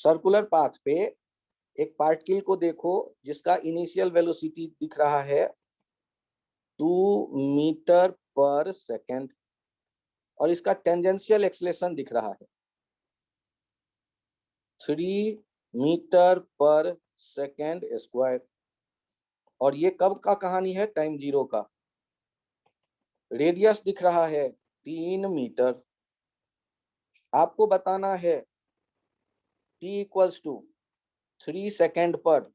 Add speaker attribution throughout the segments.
Speaker 1: Circular path पे एक particle को देखो जिसका इनिशियल वेलोसिटी दिख रहा है 2 मीटर पर सेकेंड और इसका टेंजेंशियल एक्सेलरेशन दिख रहा है 3 मीटर पर सेकेंड स्क्वायर। और ये कब का कहानी है? टाइम 0 का। रेडियस दिख रहा है 3 मीटर। आपको बताना है t इक्वल्स टू 3 सेकेंड पर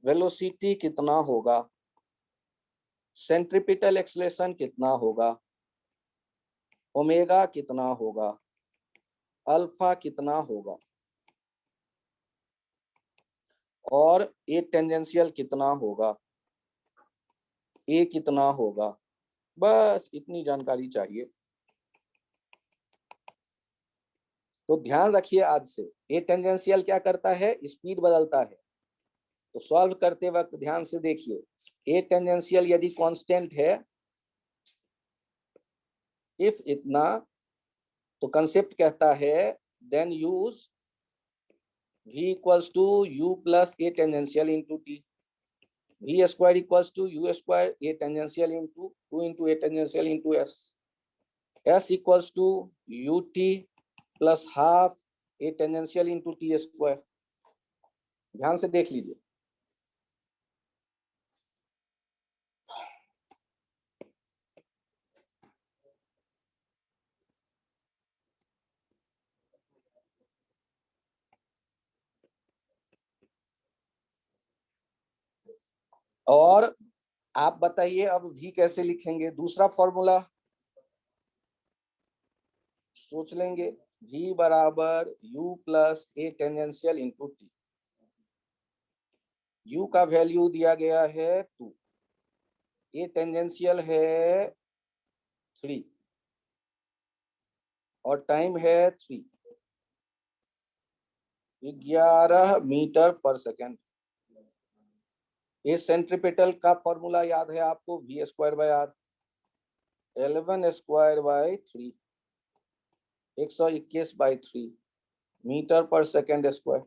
Speaker 1: वेलोसिटी कितना होगा, सेंट्रीपिटल एक्सेलरेशन कितना होगा, ओमेगा कितना होगा, अल्फा कितना होगा और ए टेंजेंशियल कितना होगा, ए कितना होगा। बस इतनी जानकारी चाहिए। तो ध्यान रखिए आज से, ए टेंजेंशियल क्या करता है? स्पीड बदलता है। तो सॉल्व करते वक्त ध्यान से देखिए, ए टेंजेंशियल यदि कांस्टेंट है इफ इतना, तो कंसेप्ट कहता है then use v equals to u plus a tangential into t. v square equals to u square a tangential into 2 into a tangential into s। s equals to ut plus half a tangential into t square. ध्यान से देख लीजिए। और आप बताइए अब v कैसे लिखेंगे? दूसरा फॉर्मूला सोच लेंगे, v बराबर u plus a tangential into T. u का वैल्यू दिया गया है 2, ए टेंजेंशियल है 3 और टाइम है 3, 11 मीटर पर सेकेंड। इस सेंट्रीपिटल का फॉर्मूला याद है आपको, v square by R, 11 square by 3, 121 by 3 metre per second square.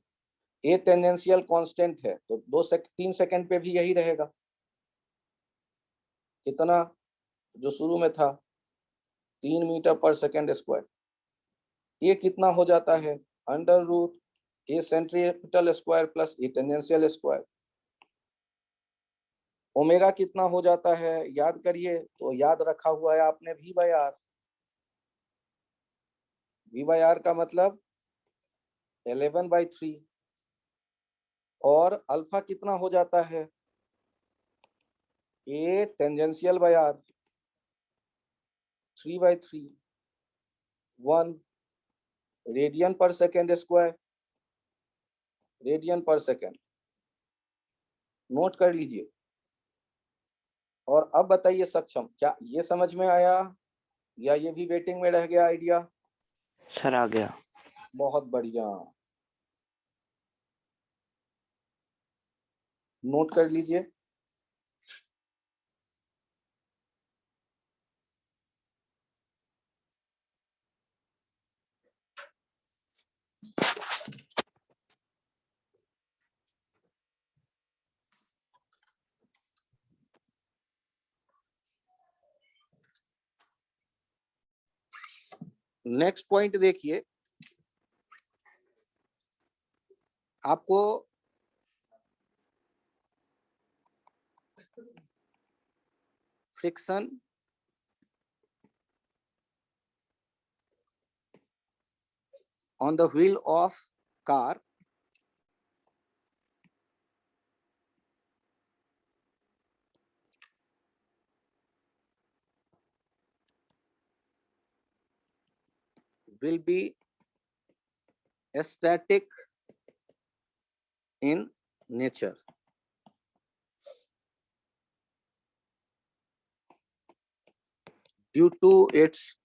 Speaker 1: A tangential constant है तो 3 सेकेंड पे भी यही रहेगा। कितना? जो शुरू में था 3 मीटर पर सेकेंड स्क्वायर। ये कितना हो जाता है? Under root a centripetal square plus a tangential square. Omega कितना हो जाता है? याद करिए, तो याद रखा हुआ है आपने v by r. v by r का मतलब 11/3 और अल्फा कितना हो जाता है? A tangential by r, 3/3, 1 radian per second square, radian per second. Note कर लीजिए। और अब बताइए सक्षम, क्या ये समझ में आया या ये भी वेटिंग में रह गया आइडिया?
Speaker 2: सर आ गया।
Speaker 1: बहुत बढ़िया, नोट कर लीजिए। नेक्स्ट पॉइंट देखिए, आपको friction on the wheel of car will be static in nature. Due to its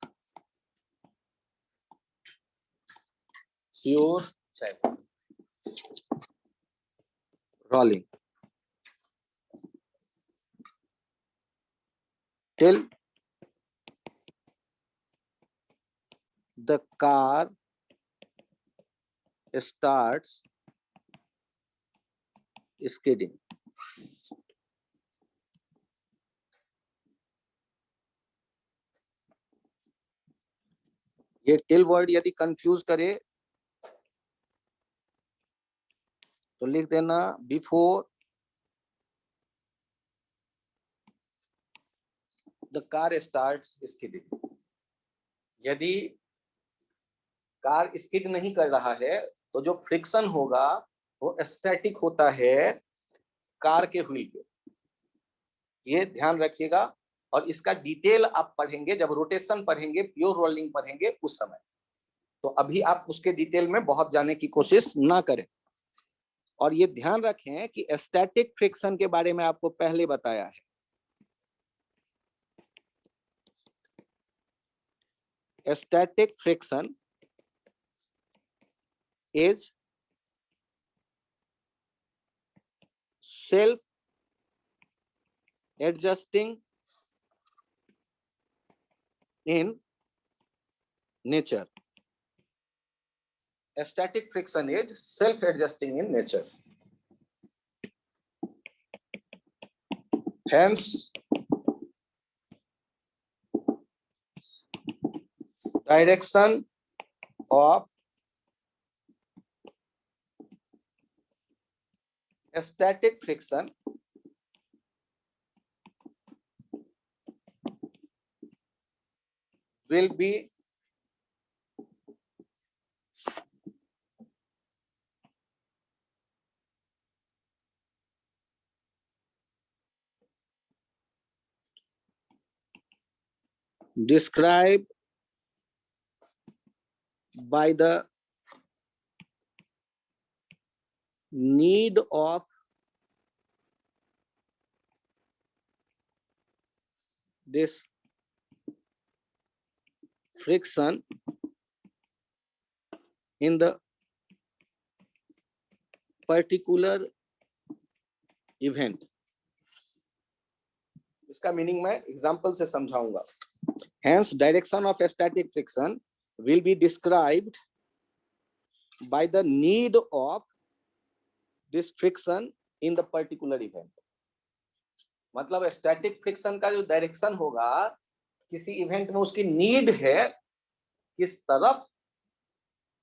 Speaker 1: pure rolling till the car starts skidding. ये टिल वर्ड यदि कंफ्यूज करे तो लिख देना before the car starts skidding. यदि car skid नहीं कर रहा है तो जो फ्रिक्शन होगा वो स्टैटिक होता है कार के व्हील पे। ये ध्यान रखिएगा और इसका डिटेल आप पढ़ेंगे जब रोटेशन पढ़ेंगे, प्योर रोलिंग पढ़ेंगे उस समय। तो अभी आप उसके डिटेल में बहुत जाने की कोशिश ना करें। और ये ध्यान रखें कि स्टैटिक फ्रिक्शन के बारे में आपको पहले बताया है। Static friction is self adjusting in nature. Static friction is self-adjusting in nature. Hence, direction of static friction will be described by the need of this friction in the particular event. इसका meaning मैं example से समझाऊंगा। Hence, direction of static friction will be described by the need of this friction in the particular event. मतलब static friction का जो direction होगा किसी event में उसकी नीड है किस तरफ,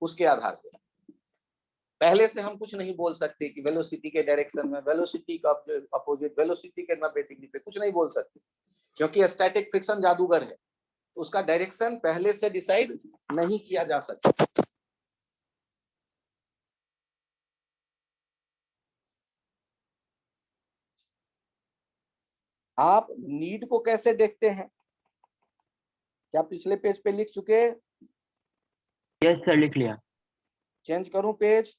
Speaker 1: उसके आधार पर। पहले से हम कुछ नहीं बोल सकते कि वेलोसिटी के डायरेक्शन में, वेलोसिटी का अपोजिट, वेलोसिटी के नॉर्मल पे कुछ नहीं बोल सकते, क्योंकि स्टैटिक फ्रिक्शन जादूगर है। तो उसका डायरेक्शन पहले से डिसाइड नहीं किया जा सकता। आप नीड को कैसे देखते हैं? क्या पिछले पेज पे लिख चुके?
Speaker 2: यस सर, लिख लिया।
Speaker 1: चेंज करूं page?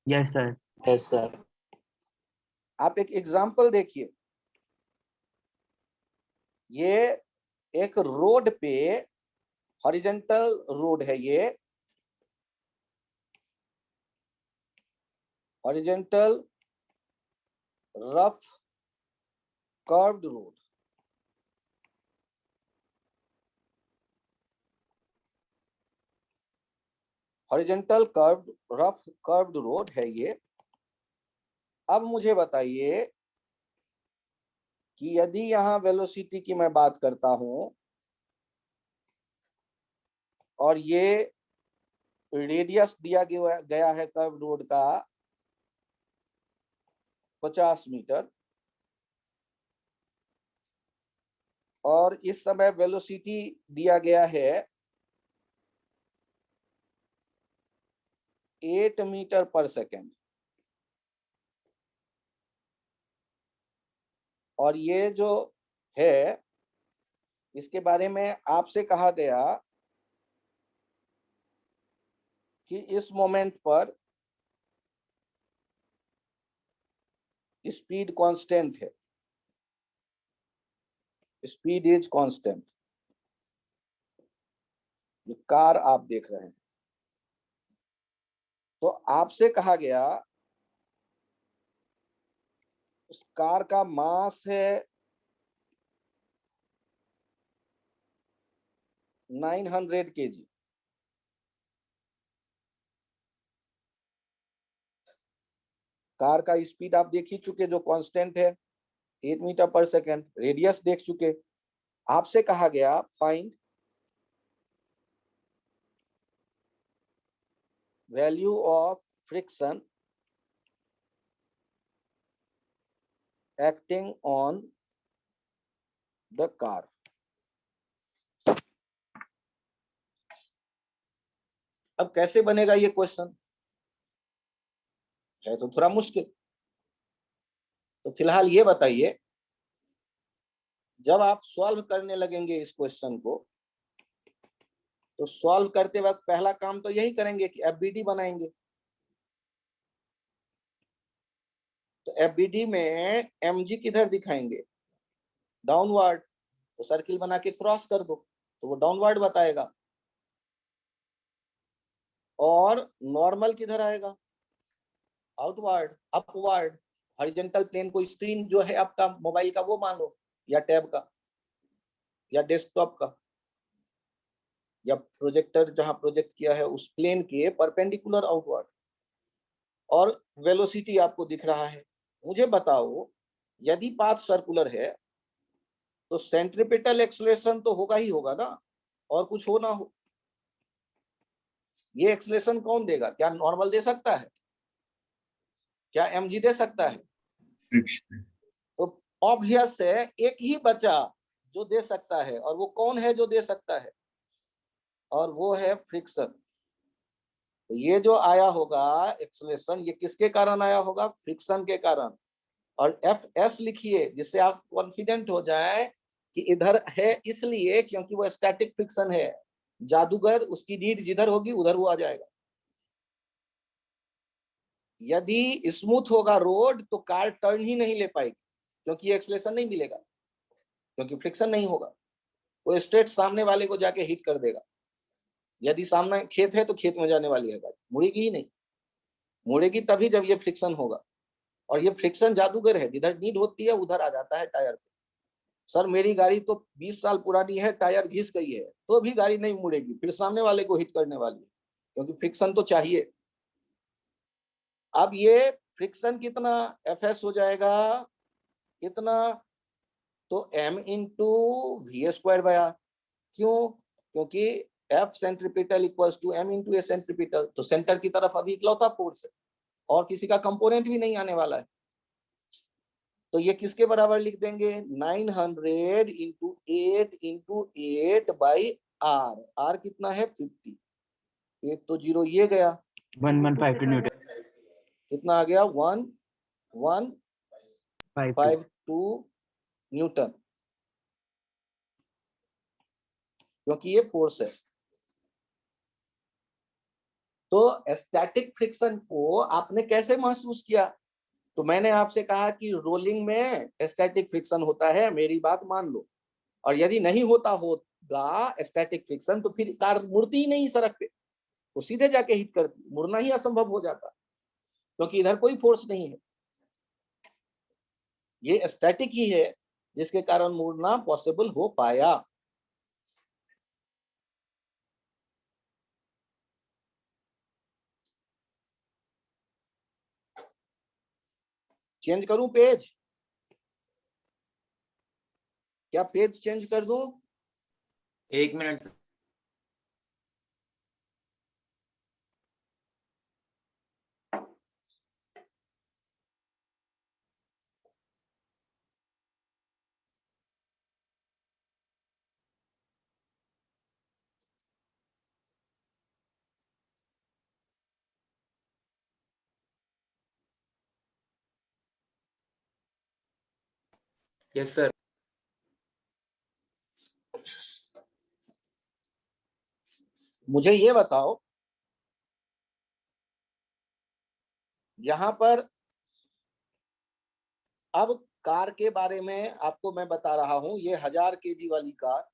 Speaker 2: Yes sir. Yes sir.
Speaker 1: आप एक एग्जांपल देखिए। ये एक रोड पे, हॉरिजॉन्टल रोड है, ये horizontal rough curved road. Horizontal curved rough curved road है ये। अब मुझे बताइए कि यदि यहां वेलोसिटी की मैं बात करता हूं और ये रेडियस दिया गया है कर्व रोड का 50 मीटर, और इस समय वेलोसिटी दिया गया है 8 मीटर पर सेकेंड, और ये जो है इसके बारे में आपसे कहा गया कि इस मोमेंट पर स्पीड कांस्टेंट है, स्पीड इज कांस्टेंट। जो कार आप देख रहे हैं, तो आपसे कहा गया उस कार का मास है 900 kg, कार का स्पीड आप देख ही चुके, जो कांस्टेंट है 8 मीटर पर सेकेंड। रेडियस देख चुके। आपसे कहा गया find value of friction acting on the car. अब कैसे बनेगा ये क्वेश्चन, है तो थोड़ा मुश्किल। तो फिलहाल ये बताइए, जब आप सॉल्व करने लगेंगे इस क्वेश्चन को, तो सॉल्व करते वक्त पहला काम तो यही करेंगे कि एफबीडी बनाएंगे। तो एफबीडी में एमजी किधर दिखाएंगे, डाउनवर्ड। तो सर्किल बना के क्रॉस कर दो तो वो डाउनवर्ड बताएगा। और नॉर्मल किधर आएगा, आउटवर्ड, अपवर्ड। हॉरिजॉन्टल प्लेन को स्क्रीन जो है आपका मोबाइल का वो मान लो, या टैब का, या डेस्कटॉप का, या प्रोजेक्टर जहां प्रोजेक्ट किया है उस प्लेन के परपेंडिकुलर आउटवर्ड। और वेलोसिटी आपको दिख रहा है। मुझे बताओ, यदि पाथ सर्कुलर है तो सेंट्रीपिटल एक्सेलरेशन तो होगा ही होगा ना, और कुछ हो ना हो। ये एक्सेलरेशन कौन देगा, क्या नॉर्मल दे सकता है, क्या एमजी दे सकता है? तो ऑब्वियस है एक ही बचा जो दे सकता है, और वो कौन है जो दे सकता है, और वो है फ्रिक्शन। तो ये जो आया होगा एक्सेलरेशन, ये किसके कारण आया होगा, फ्रिक्शन के कारण। और एफ एस लिखिए जिससे आप कॉन्फिडेंट हो जाए कि इधर है, इसलिए क्योंकि वो स्टैटिक फ्रिक्शन है। जादूगर उसकी रीड जिधर होगी उधर वो आ जाएगा। यदि स्मूथ होगा रोड तो कार टर्न ही नहीं ले पाएगी, क्योंकि एक्सेलरेशन नहीं मिलेगा, क्योंकि फ्रिक्शन नहीं होगा। वो स्ट्रेट सामने वाले को जाके हिट कर देगा। यदि सामने खेत है तो खेत में जाने वाली है गाड़ी, मुड़ेगी ही नहीं। मुड़ेगी तभी जब ये फ्रिक्शन होगा। और ये फ्रिक्शन जादूगर है, जिधर नीड होती है उधर आ जाता है टायर पे। सर मेरी गाड़ी तो 20 साल पुरानी है, टायर घिस गई है, तो भी गाड़ी नहीं मुड़ेगी, फिर सामने वाले को हिट करने वाली है, क्योंकि फ्रिक्शन तो चाहिए। अब ये फ्रिक्शन कितना, एफ एस हो जाएगा कितना, तो m into v square by r. क्यों, क्योंकि F centripetal equals to m into a centripetal. तो सेंटर की तरफ अभी इकलौता फोर्स है, और किसी का कंपोनेंट भी नहीं आने वाला है। तो ये किसके बराबर लिख देंगे, 900 इंटू 8 बाई आर। आर कितना है 50, एक तो जीरो ये गया,
Speaker 2: 1152 न्यूटन।
Speaker 1: कितना आ गया 1152 न्यूटन, क्योंकि ये फोर्स है। तो स्टैटिक फ्रिक्शन को आपने कैसे महसूस किया? तो मैंने आपसे कहा कि रोलिंग में स्टैटिक फ्रिक्शन होता है, मेरी बात मान लो। और यदि नहीं होगा स्टैटिक फ्रिक्शन, तो फिर कार मुड़ती ही नहीं सड़क पे, वो सीधे जाके हिट करती, मुड़ना ही असंभव हो जाता, क्योंकि इधर कोई फोर्स नहीं है। ये स्टैटिक ही है जिसके कारण मुड़ना पॉसिबल हो पाया। चेंज करूं पेज, क्या पेज चेंज कर दूं?
Speaker 3: 1 मिनट। Yes sir.
Speaker 1: मुझे ये बताओ, यहां पर अब कार के बारे में आपको मैं बता रहा हूं। ये 1000 केजी वाली कार,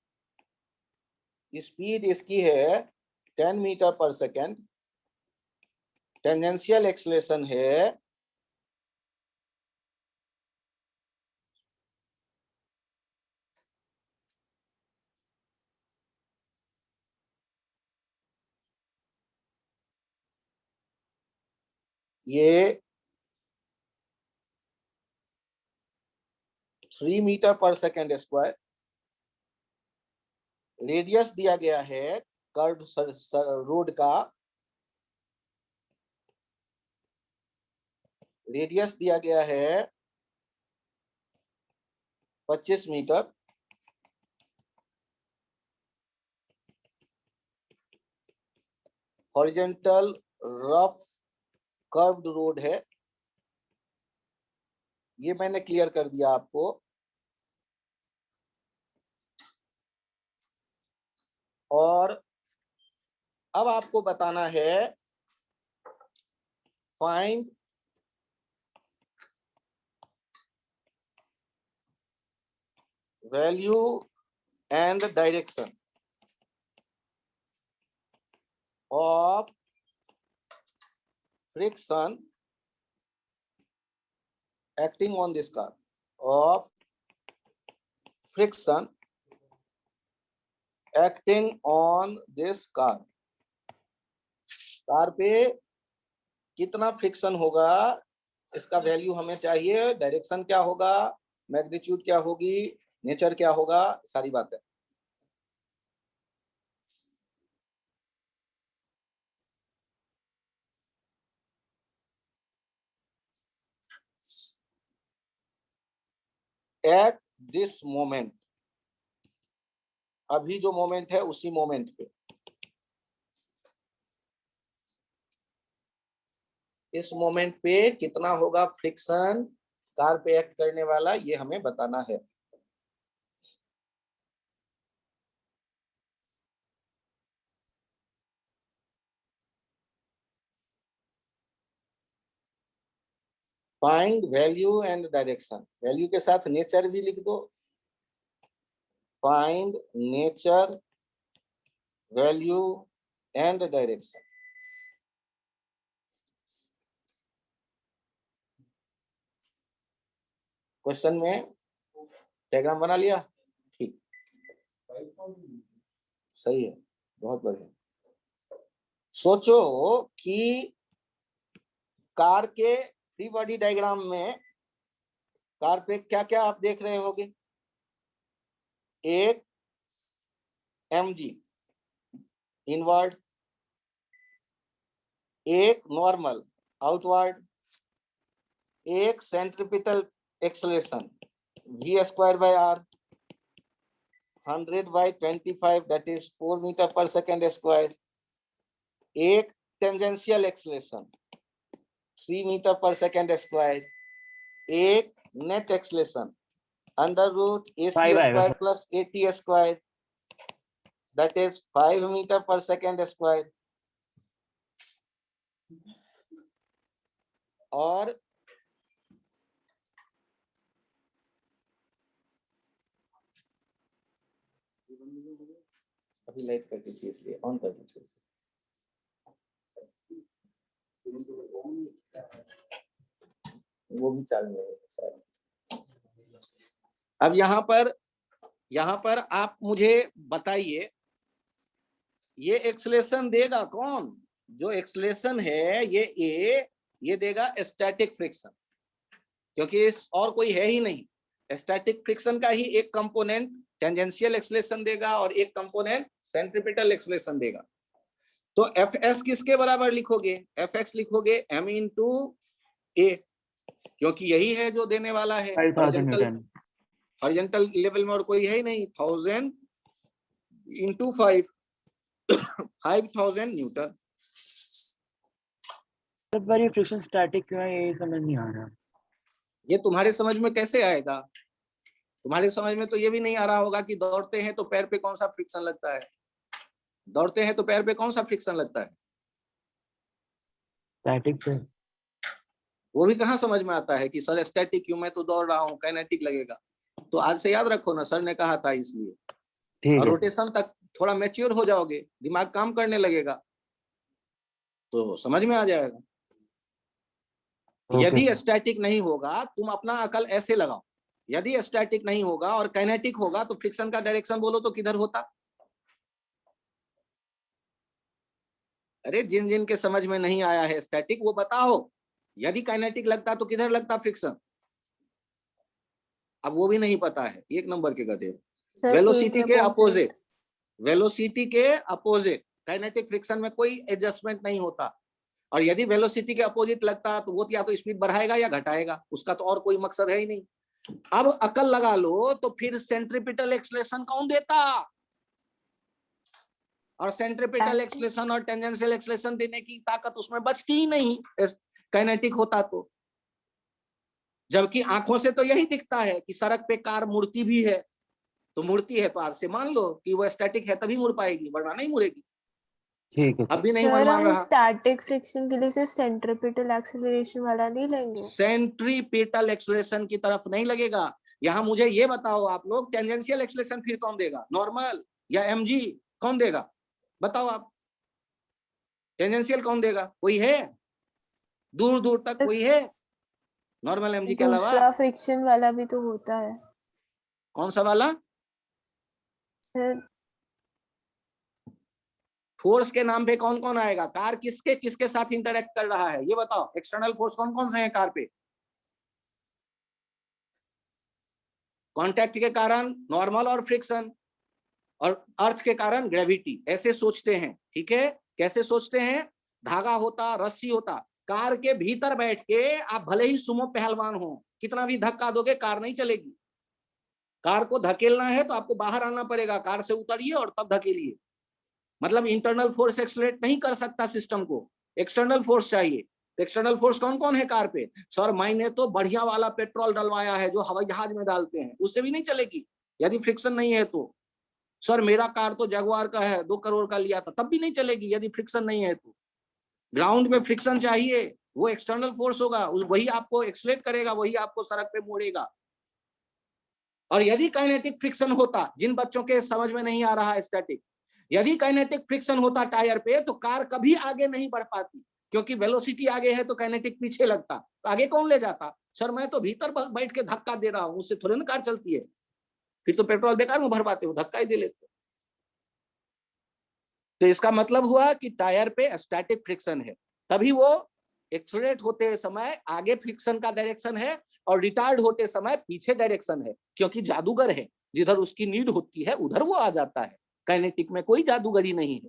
Speaker 1: स्पीड इसकी है 10 metre per second, tangential acceleration है ये 3 metre per second square. Radius दिया गया है कर्व रोड का, रेडियस दिया गया है 25 metre. Horizontal rough curved road है, ये मैंने क्लियर कर दिया आपको। और अब आपको बताना है find value and direction of friction acting on this car, of friction acting on this car। Car पे कितना फ्रिक्शन होगा इसका वैल्यू हमें चाहिए। डायरेक्शन क्या होगा, मैग्नीट्यूड क्या होगी, नेचर क्या होगा, सारी बातें। एट दिस मोमेंट, अभी जो मोमेंट है उसी मोमेंट पे, इस मोमेंट पे कितना होगा फ्रिक्शन कार पे एक्ट करने वाला, ये हमें बताना है। Find value and direction, value के साथ नेचर भी लिख दो। Find nature, value and direction. Question में डायग्राम बना लिया, ठीक, सही है, बहुत बढ़िया। सोचो कि कार के फ्री बॉडी डायग्राम में कार पे क्या क्या आप देख रहे होगे। एक mg इनवर्ड, एक नॉर्मल आउटवर्ड, एक centripetal acceleration v²/r 100/25 that is 4 metre per second square, एक tangential acceleration 3 metre per second square, एक net acceleration √ac² plus at² that is 5 metre per second square, और अभी लाइट करके थी इसलिए on कर दीजिए। वो भी चालू है। अब यहाँ पर आप मुझे बताइए, ये एक्सेलरेशन देगा कौन? जो एक्सेलरेशन है ये देगा स्टैटिक फ्रिक्शन, क्योंकि इस और कोई है ही नहीं। स्टैटिक फ्रिक्शन का ही एक कंपोनेंट टेंजेंशियल एक्सेलरेशन देगा और एक कंपोनेंट सेंट्रीपिटल एक्सेलरेशन देगा। तो Fs किसके बराबर लिखोगे? Fx लिखोगे m इंटू ए, क्योंकि यही है जो देने वाला है।
Speaker 2: 5000 न्यूटन।
Speaker 1: हॉरिजॉन्टल लेवल में और कोई है ही नहीं। 1000 इंटू 5 5000 न्यूटन।
Speaker 2: तो पर ये फ्रिक्शन स्टैटिक क्यों है, ये समझ नहीं आ रहा।
Speaker 1: ये तुम्हारे समझ में कैसे आएगा? तुम्हारे समझ में तो ये भी नहीं आ रहा होगा कि दौड़ते हैं तो पैर पे कौन सा फ्रिक्शन लगता है। दौड़ते हैं तो पैर पे कौन सा फ्रिक्शन लगता है?
Speaker 2: स्टैटिक से।
Speaker 1: वो भी कहाँ समझ में आता है कि सर स्टैटिक क्यों, मैं तो दौड़ रहा हूँ, काइनेटिक लगेगा। तो आज से याद रखो ना, सर ने कहा था इसलिए।
Speaker 2: ठीक
Speaker 1: और
Speaker 2: है।
Speaker 1: रोटेशन तक थोड़ा मैच्योर हो जाओगे, दिमाग काम करने लगेगा तो समझ में आ जाएगा। यदि स्टैटिक नहीं होगा, तुम अपना अकल ऐसे लगाओ, यदि स्टैटिक नहीं होगा और काइनेटिक होगा तो फ्रिक्शन का डायरेक्शन बोलो तो किधर होता? अरे जिन जिन के समझ में नहीं आया है स्टैटिक, वो बताओ, यदि काइनेटिक लगता तो किधर लगता फ्रिक्शन? अब वो भी नहीं पता है, 1 नंबर के गधे।
Speaker 4: सर
Speaker 1: वेलोसिटी
Speaker 4: A
Speaker 1: के
Speaker 4: के
Speaker 1: अपोजिट,
Speaker 4: opposite।
Speaker 1: वेलोसिटी के अपोजिट काइनेटिक फ्रिक्शन में कोई एडजस्टमेंट नहीं होता। और यदि वेलोसिटी के अपोजिट लगता तो वो या तो स्पीड बढ़ाएगा या घटाएगा, उसका तो और कोई मकसद है ही नहीं। अब अकल लगा लो तो फिर सेंट्रीपिटल एक्सलेशन कौन देता? और सेंट्रीपिटल
Speaker 4: Static।
Speaker 1: एक्सलेशन और टेंजेंशियल एक्सलेशन देने की ताकत उसमें बचती ही नहीं काइनेटिक होता तो। जबकि आंखों से तो यही दिखता है कि सड़क पे कार मुड़ती भी है, तो मुड़ती है तो आज से मान लो कि वो स्टैटिक है तभी मुड़ पाएगी, वरना नहीं मुड़ेगी।
Speaker 2: ठीक है
Speaker 1: अब भी नहीं मन
Speaker 4: सर
Speaker 1: मान
Speaker 4: हम
Speaker 1: रहा।
Speaker 4: स्टैटिक फ्रिक्शन के लिए सिर्फ सेंट्रीपिटल एक्सेलरेशन वाला नहीं लेंगे?
Speaker 1: सेंट्रीपिटल एक्सलेशन की तरफ नहीं लगेगा। यहाँ मुझे ये बताओ आप लोग, टेंजेंशियल एक्सलेशन फिर कौन देगा, नॉर्मल या एमजी? कौन देगा बताओ आप? टेंजेंशियल कौन देगा? कोई है दूर दूर तक? कोई है नॉर्मल एमजी के अलावा?
Speaker 4: दूसरा फ्रिक्शन वाला भी तो होता है
Speaker 1: कौन सा वाला?
Speaker 4: सर।
Speaker 1: फोर्स के नाम पे कौन कौन आएगा? कार किसके किसके साथ इंटरेक्ट कर रहा है ये बताओ। एक्सटर्नल फोर्स कौन कौन से हैं कार पे? कांटेक्ट के कारण नॉर्मल और फ्रिक्शन, और अर्थ के कारण ग्रेविटी। ऐसे सोचते हैं, ठीक है? कैसे सोचते हैं? धागा होता, रस्सी होता, कार के भीतर बैठ के आप भले ही सुमो पहलवान हो, कितना भी धक्का दोगे कार नहीं चलेगी। कार को धकेलना है तो आपको बाहर आना पड़ेगा, कार से उतरिए और तब धकेलिए। मतलब इंटरनल फोर्स एक्सलरेट नहीं कर सकता सिस्टम को, एक्सटर्नल फोर्स चाहिए। एक्सटर्नल फोर्स कौन कौन है कार पे? सर मैंने तो बढ़िया वाला पेट्रोल डलवाया है जो हवाई जहाज में डालते हैं, उससे भी नहीं चलेगी यदि फ्रिक्शन नहीं है तो। सर मेरा कार तो जगुआर का है, 2 करोड़ का लिया था, तब भी नहीं चलेगी यदि फ्रिक्शन नहीं है तो। ग्राउंड में फ्रिक्शन चाहिए, वो एक्सटर्नल फोर्स होगा, वही आपको एक्सलेट करेगा, वही आपको सड़क पे मोड़ेगा। और यदि काइनेटिक फ्रिक्शन होता, जिन बच्चों के समझ में नहीं आ रहा है स्टैटिक, यदि काइनेटिक फ्रिक्शन होता टायर पे तो कार कभी आगे नहीं बढ़ पाती, क्योंकि वेलोसिटी आगे है तो काइनेटिक पीछे लगता, तो आगे कौन ले जाता? सर मैं तो भीतर बैठ के धक्का दे रहा हूं, उससे थोड़ी ना कार चलती है। फिर तो पेट्रोल बेकार में भर पाते हो, धक्का ही दे लेते। तो इसका मतलब हुआ कि टायर पे स्टैटिक फ्रिक्शन है, तभी वो एक्सलरेट होते समय आगे फ्रिक्शन का डायरेक्शन है और रिटार्ड होते समय पीछे डायरेक्शन है, क्योंकि जादूगर है, जिधर उसकी नीड होती है उधर वो आ जाता है। काइनेटिक में कोई जादूगरी नहीं है।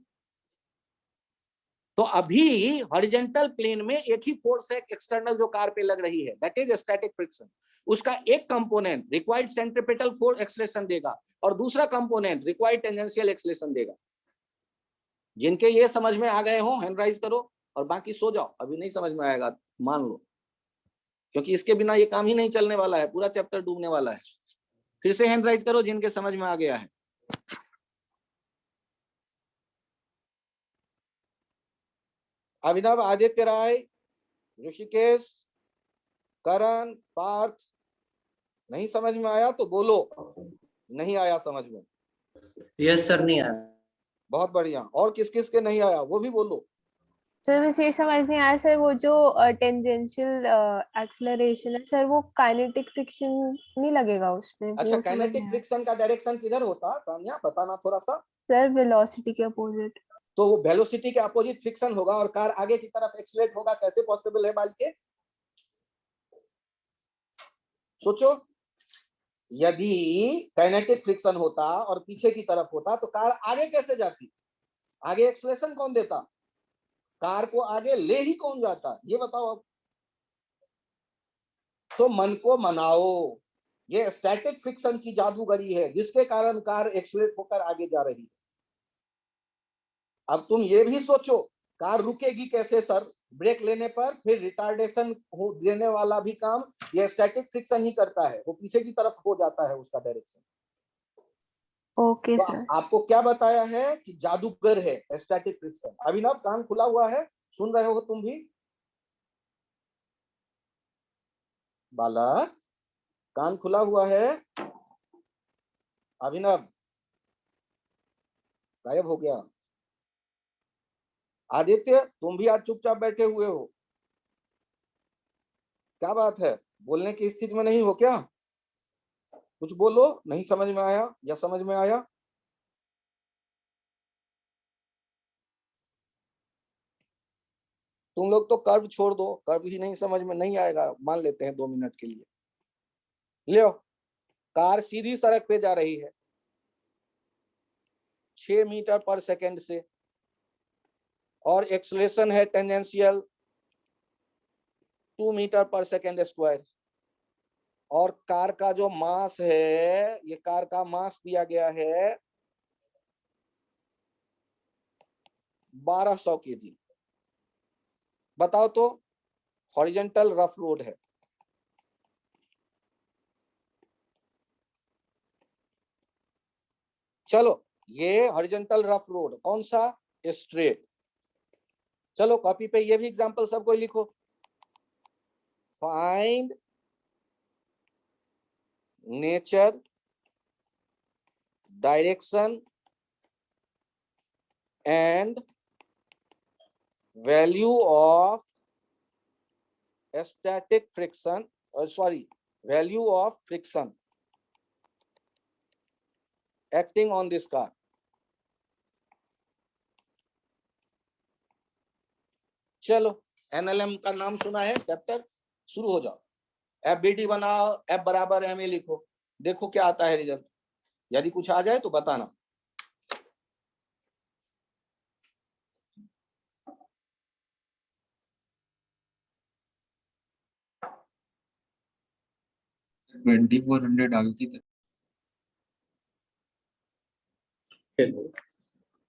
Speaker 1: तो अभी हॉरिजॉन्टल प्लेन में एक ही फोर्स है एक्सटर्नल जो कार पे लग रही है, दैट इज स्टैटिक फ्रिक्शन। उसका एक component required centripetal force acceleration देगा और दूसरा कंपोनेंट रिक्वायर्ड टेंजेंशियल एक्सलेशन देगा। जिनके ये समझ में आ गए हो हैंड राइज करो, और बाकी सो जाओ, अभी नहीं समझ में आएगा मान लो, क्योंकि इसके बिना ये काम ही नहीं चलने वाला है, पूरा चैप्टर डूबने वाला है। फिर से हैंड राइज करो जिनके समझ में आ गया है। अभिनव, आदित्य राय, ऋषिकेश, करण, पार्थ, नहीं समझ में आया तो बोलो नहीं आया समझ में।
Speaker 3: यस सर, नहीं आया।
Speaker 1: बहुत बढ़िया। और किस किस के नहीं आया वो भी बोलो।
Speaker 4: सर बस ये समझ नहीं आया सर, वो जो टेंजेंशियल एक्सेलरेशन है सर, वो काइनेटिक फ्रिक्शन नहीं लगेगा उसमें?
Speaker 1: अच्छा,
Speaker 4: वो समझ
Speaker 1: काइनेटिक
Speaker 4: नहीं आया
Speaker 1: फ्रिक्शन का डायरेक्शन किधर होता सानिया, बताना थोड़ा सा।
Speaker 4: सर। वेलोसिटी के अपोजिट।
Speaker 1: तो वो वेलोसिटी के अपोजिट फ्रिक्शन होगा और कार आगे की तरफ एक्सलेट होगा, कैसे पॉसिबल है बालके? सोचो, यदि काइनेटिक फ्रिक्शन होता और पीछे की तरफ होता तो कार आगे कैसे जाती? आगे एक्सलेशन कौन देता? कार को आगे ले ही कौन जाता ये बताओ अब। तो मन को मनाओ, ये स्टैटिक फ्रिक्शन की जादूगरी है जिसके कारण कार एक्सलेट होकर आगे जा रही है। अब तुम ये भी सोचो, कार रुकेगी कैसे सर? ब्रेक लेने पर फिर रिटार्डेशन देने वाला भी काम ये स्टैटिक फ्रिक्शन ही करता है, वो पीछे की तरफ हो जाता है उसका डायरेक्शन।
Speaker 4: ओके
Speaker 1: तो
Speaker 4: सर।
Speaker 1: आपको क्या बताया है कि जादूगर है स्टैटिक फ्रिक्शन। अभिनव कान खुला हुआ है, सुन रहे हो तुम भी? बालक कान खुला हुआ है? अभिनव गायब हो गया। आदित्य तुम भी आज चुपचाप बैठे हुए हो, क्या बात है? बोलने की स्थिति में नहीं हो क्या? कुछ बोलो, नहीं समझ में आया या समझ में आया? तुम लोग तो कर्व छोड़ दो, कर्व ही नहीं समझ में नहीं आएगा, मान लेते हैं 2 मिनट के लिए। ले कार सीधी सड़क पे जा रही है 6 मीटर पर सेकंड से और एक्सेलरेशन है टेंजेंशियल 2 मीटर पर सेकंड स्क्वायर, और कार का जो मास है, ये कार का मास दिया गया है 1200 kg। बताओ तो, हॉरिजॉन्टल रफ रोड है, चलो ये हॉरिजॉन्टल रफ रोड कौन सा, स्ट्रेट। चलो कॉपी पे ये भी एग्जांपल सब कोई लिखो। Find nature, direction and value of static friction, value of friction acting on this car. चलो एनएलएम का नाम सुना है, चैप्टर शुरू हो जाओ। एफबीटी बनाओ, एफ बराबर एम ए लिखो, देखो क्या आता है रिजल्ट। यदि कुछ आ जाए तो बताना।
Speaker 5: $2400 आगे की तरफ।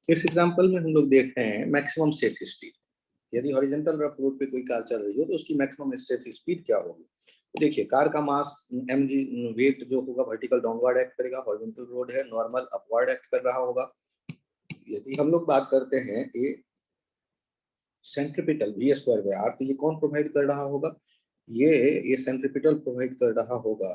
Speaker 1: इस एग्जांपल में हम लोग देख रहे हैं मैक्सिमम सेफ स्पीड। यदि हॉरिजॉन्टल रफ रोड पे कोई कार चल रही हो तो उसकी मैक्सिमम सेफ स्पीड क्या होगी। तो देखिए कार का मास mg, वेट जो होगा वर्टिकल डाउनवर्ड एक्ट करेगा, हॉरिजॉन्टल रोड है, नॉर्मल अपवर्ड एक्ट कर रहा होगा। यदि हम लोग बात करते हैं ए सेंट्रीपिटल v²/r, तो ये कौन प्रोवाइड कर रहा होगा, ये सेंट्रीपिटल प्रोवाइड कर रहा होगा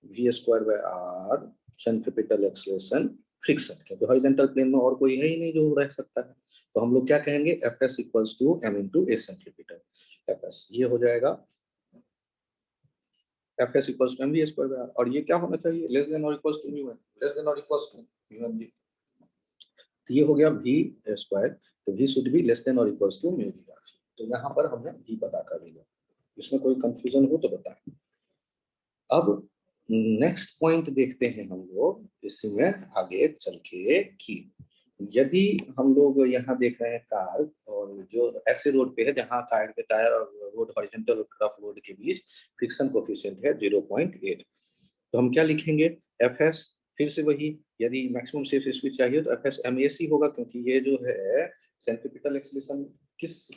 Speaker 1: v²/r सेंट्रीपिटल एक्सेलरेशन फ्रिक्शन, क्योंकि हॉरिजॉन्टल प्लेन में और कोई है ही नहीं जो रह सकता है। तो हम लोग क्या कहेंगे, Fs equals to m into a centripetal. Fs ये हो जाएगा Fs इक्वल्स टू mv²/r, और ये क्या होना चाहिए, लेस देन और equals to μm, less than और इक्वल्स टू μmg। तो ये हो गया v², तो v should be less than और इक्वल्स टू μg। तो यहाँ पर हमने v पता कर लिया। इसमें कोई कंफ्यूजन हो तो बताएं। अब नेक्स्ट पॉइंट देखते हैं हम लोग इसमें आगे चल के कि यदि हम लोग यहाँ देख रहे हैं कार, और जो ऐसे रोड पे है जहाँ टायर के टायर और रोड हॉरिजॉन्टल रफ रोड के बीच फ्रिक्शन कोएफिशिएंट है 0.8, तो हम क्या लिखेंगे, Fs फिर से वही, यदि मैक्सिमम सेफ स्पीड चाहिए तो Fs MAC होगा, क्योंकि ये जो है सेंट्रीपिटल एक्सेलरेशन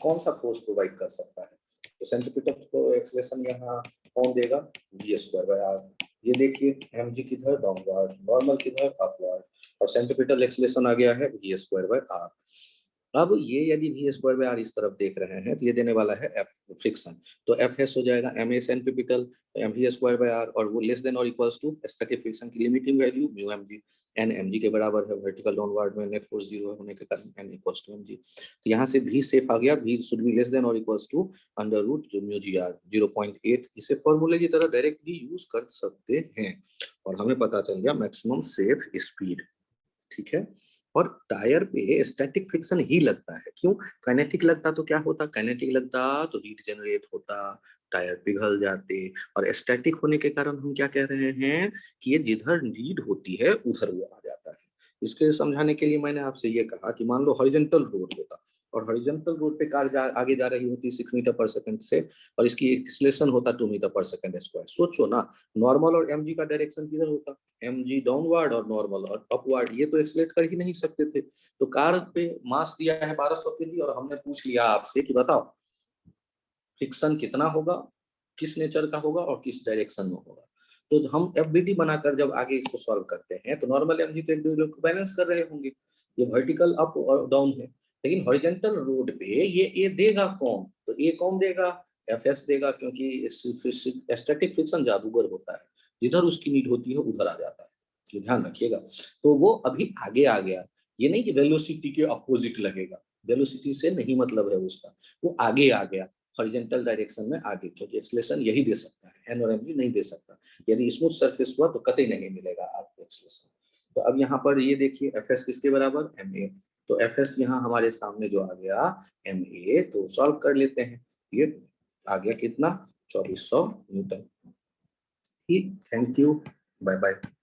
Speaker 1: कौन सा फोर्स प्रोवाइड कर सकता है, तो सेंट्रीपिटल एक्सेलरेशन यहाँ कौन देगा, v²/r। ये देखिए mg किधर डाउनवर्ड, नॉर्मल किधर अपवर्ड, और सेंट्रीपिटल एक्सेलरेशन आ गया है v²/r। अब ये यदि v²/r इस तरफ देख रहे हैं तो ये देने वाला है F फ्रिक्शन, तो Fs हो जाएगा ma सेंट्रीपिटल mv²/r, और वो लेस देन और इक्वल्स टू स्टैटिक फ्रिक्शन की limiting value μmg, n mg के बराबर है, वर्टिकल डाउनवर्ड में नेट फोर्स 0 होने के कारण n इक्वल्स टू mg। तो यहाँ से v सेफ आ गया, v should be less than और इक्वल्स टू √ जो μgr 0.8। इसे फॉर्मूले की तरह डायरेक्ट भी यूज कर सकते हैं, और हमें पता चल गया मैक्सिमम सेफ स्पीड। ठीक है, और टायर पे स्टैटिक फ्रिक्शन ही लगता है, क्यों, काइनेटिक लगता तो क्या होता, काइनेटिक लगता तो हीट जनरेट होता, टायर पिघल जाते, और स्टैटिक होने के कारण हम क्या कह रहे हैं कि ये जिधर नीड होती है उधर वो आ जाता है। इसके समझाने के लिए मैंने आपसे ये कहा कि मान लो हॉरिजॉन्टल रोड होता, और हॉरिजॉन्टल रोड पे कार आगे जा रही होती 6 मीटर पर सेकंड से, और इसकी एक्सेलरेशन होता 2 मीटर पर सेकंड स्क्वायर। सोचो ना, नॉर्मल और mg का डायरेक्शन किधर होता, mg डाउनवर्ड और नॉर्मल और अपवर्ड, ये तो एक्सेलरेट कर ही नहीं सकते थे। तो कार पे मास दिया है 1200 kg, और हमने पूछ लिया आपसे कि बताओ फ्रिक्शन कितना होगा, किस नेचर का होगा और किस डायरेक्शन में होगा। तो हम एफबीटी बनाकर जब आगे इसको सॉल्व करते हैं तो नॉर्मल mg तो एक दूसरे को बैलेंस कर रहे होंगे, ये वर्टिकल अप और डाउन है, लेकिन हॉरिजॉन्टल रोड पे ये देगा कौन, तो ये कौन देगा, Fs देगा, क्योंकि स्टैटिक फ्रिक्शन जादूगर होता है, जिधर उसकी नीड होती है उधर आ जाता है, ये ध्यान रखिएगा। तो वो अभी आगे आ गया, ये नहीं कि वेलोसिटी के अपोजिट लगेगा, वेलोसिटी से नहीं मतलब है उसका, वो आगे आ गया हॉरिजॉन्टल डायरेक्शन में आगे, क्योंकि एक्सेलरेशन यही दे सकता है, n और mg नहीं दे सकता। यदि स्मूथ सरफेस हुआ तो कतई नहीं मिलेगा आपको एक्सेलरेशन। तो अब यहाँ पर ये देखिए Fs किसके बराबर, ma, तो Fs यहाँ हमारे सामने जो आ गया ma, तो सॉल्व कर लेते हैं, ये आ गया कितना 2400 newton. Thank you.
Speaker 5: Bye bye.